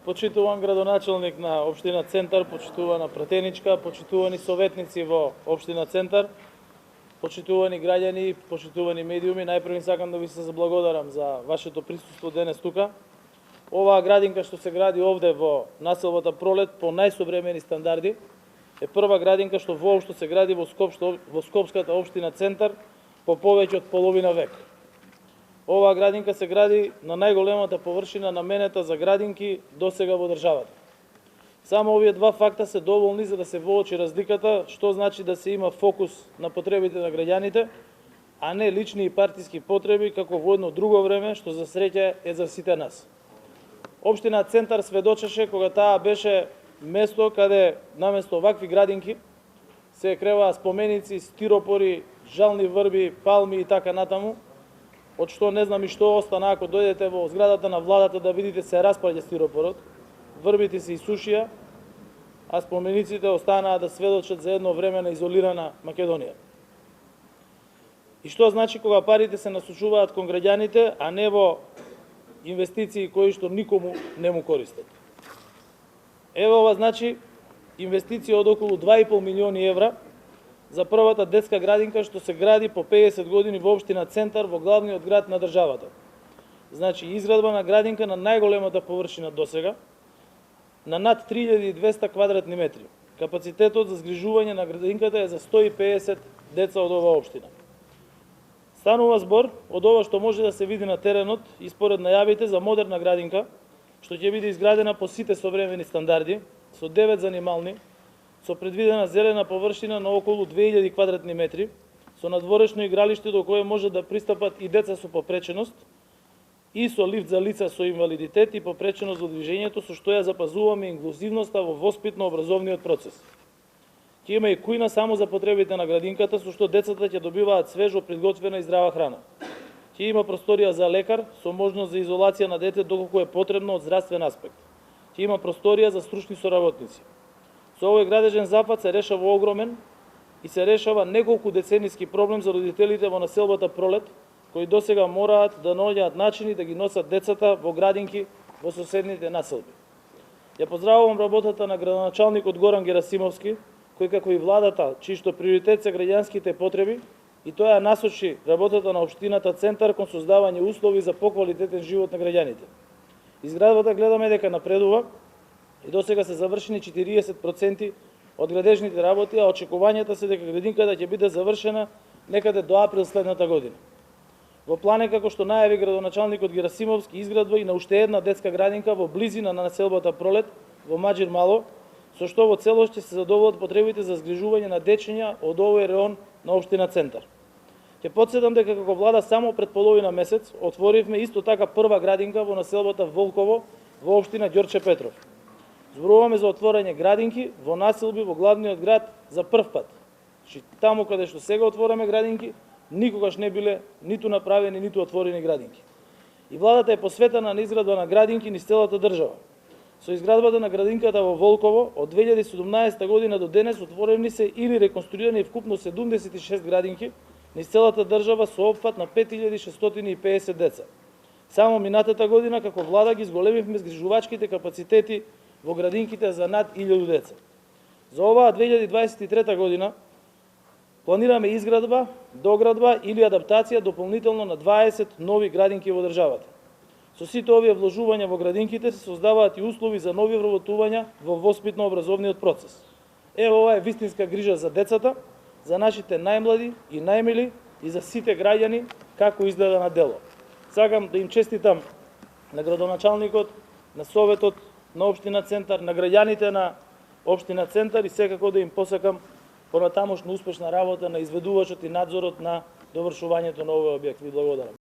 почитуван градоначалник на општина Центар, почитувана Пратеничка, почитувани советници во општина Центар, почитувани граѓани, почитувани медиуми, најпрво сакам да ви се заблагодарам за вашето присуство денес тука. Оваа градинка што се гради овде во населбата Пролет по најсовремени стандарди е прва градинка што воопшто се гради во Скопската општина Центар по повеќе од половина век. Оваа градинка се гради на најголемата површина наменета за градинки досега во државата. Само овие два факта се доволни за да се воочи разликата што значи да се има фокус на потребите на граѓаните, а не лични и партиски потреби како во едно друго време што за среќа е за сите нас. Општина Центар сведочеше кога таа беше место каде наместо вакви градинки се креваа споменици, стиропори, жални врби, палми и така натаму, од што не знам и што остана ако дојдете во зградата на владата да видите се распаѓа стиропорот, врбите се исушија, а спомениците останаа да сведочат за едно време на изолирана Македонија. И што значи кога парите се насочуваат кон граѓаните, а не во инвестиции кои што никому не му користат. Ево ова значи инвестиција од околу 2,5 милиони евра за првата детска градинка што се гради по 50 години во општина Центар во главниот град на државата. Значи изградба на градинка на најголемата површина досега, на над 3200 квадратни метри. Капацитетот за згрижување на градинката е за 150 деца од оваа општина. Станува збор од ова што може да се види на теренот и според најавите за модерна градинка, што ќе биде изградена по сите современи стандарди, со 9 занимални, со предвидена зелена површина на околу 2000 квадратни метри, со надворешно игралиште до кое може да пристапат и деца со попреченост, и со лифт за лица со инвалидитет и попреченост во движењето, со што ја запазуваме инклузивноста во воспитно-образовниот процес. Ќе има и кујна само за потребите на градинката, со што децата ќе добиваат свежо приготвена и здрава храна. Ќе има просторија за лекар со можност за изолација на дете доколку е потребно од здравствен аспект. Ќе има просторија за стручни соработници. Со овој градежен запад се решава огромен и се решава неколку децениски проблем за родителите во населбата Пролет, кои досега мораат да наоѓаат начини да ги носат децата во градинки во соседните населби. Ја поздравувам работата на градоначалникот Горан Герасимовски, кој како и владата, чијшто приоритет се граѓанските потреби, и тоа ја насочи работата на општината Центар кон создавање услови за поквалитетен живот на граѓаните. Изградбата гледаме дека напредува и досега се завршени 40% од градежните работи, а очекувањата се дека градинката ќе биде завршена некаде до април следната година. Во план е, како што најави градоначалникот Герасимовски, изградба и на уште една детска градинка во близина на населбата Пролет во Маџир Мало, со што во целост ќе се задоволат потребите за згрижување на дечиња од овој реон на општина Центар. Ќе потсетам дека како влада само пред половина месец отворивме исто така прва градинка во населбата Волково во општина Ѓорче Петров. Зборуваме за отворање градинки во населби во главниот град за прв пат. Таму каде што сега отвораме градинки, никогаш не биле ниту направени, ниту отворени градинки. И владата е посветена на изградба на градинки низ целата држава. Со изградбата на градинката во Волково од 2017 година до денес отворени се или реконструирани вкупно 76 градинки низ целата држава со опфат на 5650 деца. Само минатата година како влада ги зголемивме згрижувачките капацитети во градинките за над 1000 деца. За оваа 2023 година планираме изградба, доградба или адаптација дополнително на 20 нови градинки во државата. Со сите овие вложувања во градинките се создаваат и услови за нови вработувања во воспитно-образовниот процес. Ево ова е вистинска грижа за децата, за нашите најмлади и најмили и за сите граѓани како изгледа на дело. Сакам да им честитам на градоначалникот, на советот на општина Центар, на граѓаните на општина Центар и секако да им посакам понатамошна успешна работа на изведувачот и надзорот на довршувањето на овој објект. Ви благодарам.